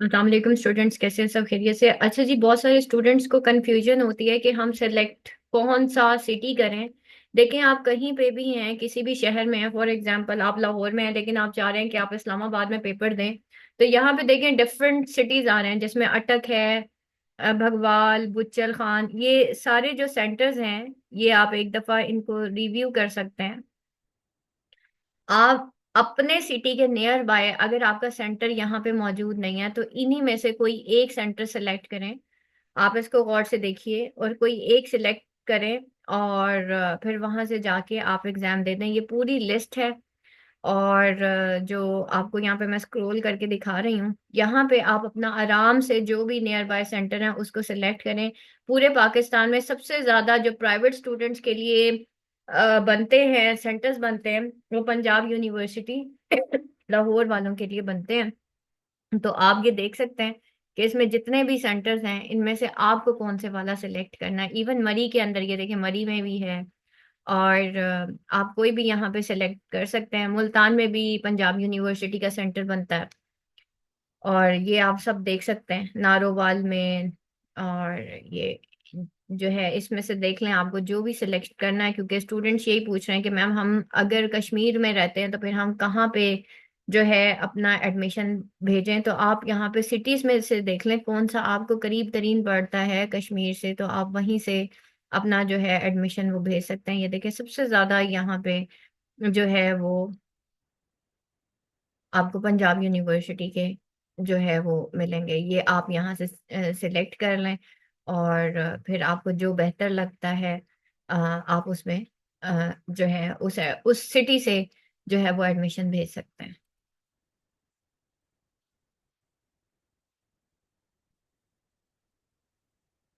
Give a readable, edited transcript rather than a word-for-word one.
अस्सलाम वालेकुम स्टूडेंट्स, कैसे हैं? सब खैरियत से? अच्छा जी, बहुत सारे स्टूडेंट्स को कंफ्यूजन होती है कि हम सेलेक्ट कौन सा सिटी करें। देखें, आप कहीं पे भी हैं, किसी भी शहर में हैं, फॉर एग्जांपल आप लाहौर में हैं लेकिन आप चाह रहे हैं कि आप इस्लामाबाद में पेपर दें, तो यहाँ पे देखें डिफरेंट सिटीज आ रहे हैं जिसमें अटक है, भगवाल, बुच्चल खान, ये सारे जो सेंटर्स हैं ये आप एक दफा इनको रिव्यू कर सकते हैं। आप अपने सिटी के नियर बाय अगर आपका सेंटर यहाँ पे मौजूद नहीं है तो इन्हीं में से कोई एक सेंटर सेलेक्ट करें। आप इसको गौर से देखिए और कोई एक सिलेक्ट करें और फिर वहां से जाके आप एग्जाम दे दें। ये पूरी लिस्ट है और जो आपको यहाँ पे मैं स्क्रॉल करके दिखा रही हूँ, यहाँ पे आप अपना आराम से जो भी नियर बाय सेंटर है उसको सिलेक्ट करें। पूरे पाकिस्तान में सबसे ज्यादा जो प्राइवेट स्टूडेंट्स के लिए बनते हैं, सेंटर्स बनते हैं, वो पंजाब यूनिवर्सिटी लाहौर वालों के लिए बनते हैं। तो आप ये देख सकते हैं कि इसमें जितने भी सेंटर्स हैं इनमें से आपको कौन से वाला सिलेक्ट करना है। इवन मरी के अंदर ये देखिए, मरी में भी है और आप कोई भी यहाँ पे सिलेक्ट कर सकते हैं। मुल्तान में भी पंजाब यूनिवर्सिटी का सेंटर बनता है और ये आप सब देख सकते हैं नारोवाल में। और ये जो है इसमें से देख लें आपको जो भी सिलेक्ट करना है, क्योंकि स्टूडेंट्स यही पूछ रहे हैं कि मैम हम अगर कश्मीर में रहते हैं तो फिर हम कहाँ पे जो है अपना एडमिशन भेजें। तो आप यहाँ पे सिटीज में से देख लें कौन सा आपको करीब तरीन पड़ता है कश्मीर से, तो आप वहीं से अपना जो है एडमिशन वो भेज सकते हैं। ये देखिए सबसे ज्यादा यहाँ पे जो है वो आपको पंजाब यूनिवर्सिटी के जो है वो मिलेंगे। ये आप यहाँ से सिलेक्ट कर लें और फिर आपको जो बेहतर लगता है आप उसमें जो है उस सिटी से जो है वो एडमिशन भेज सकते हैं।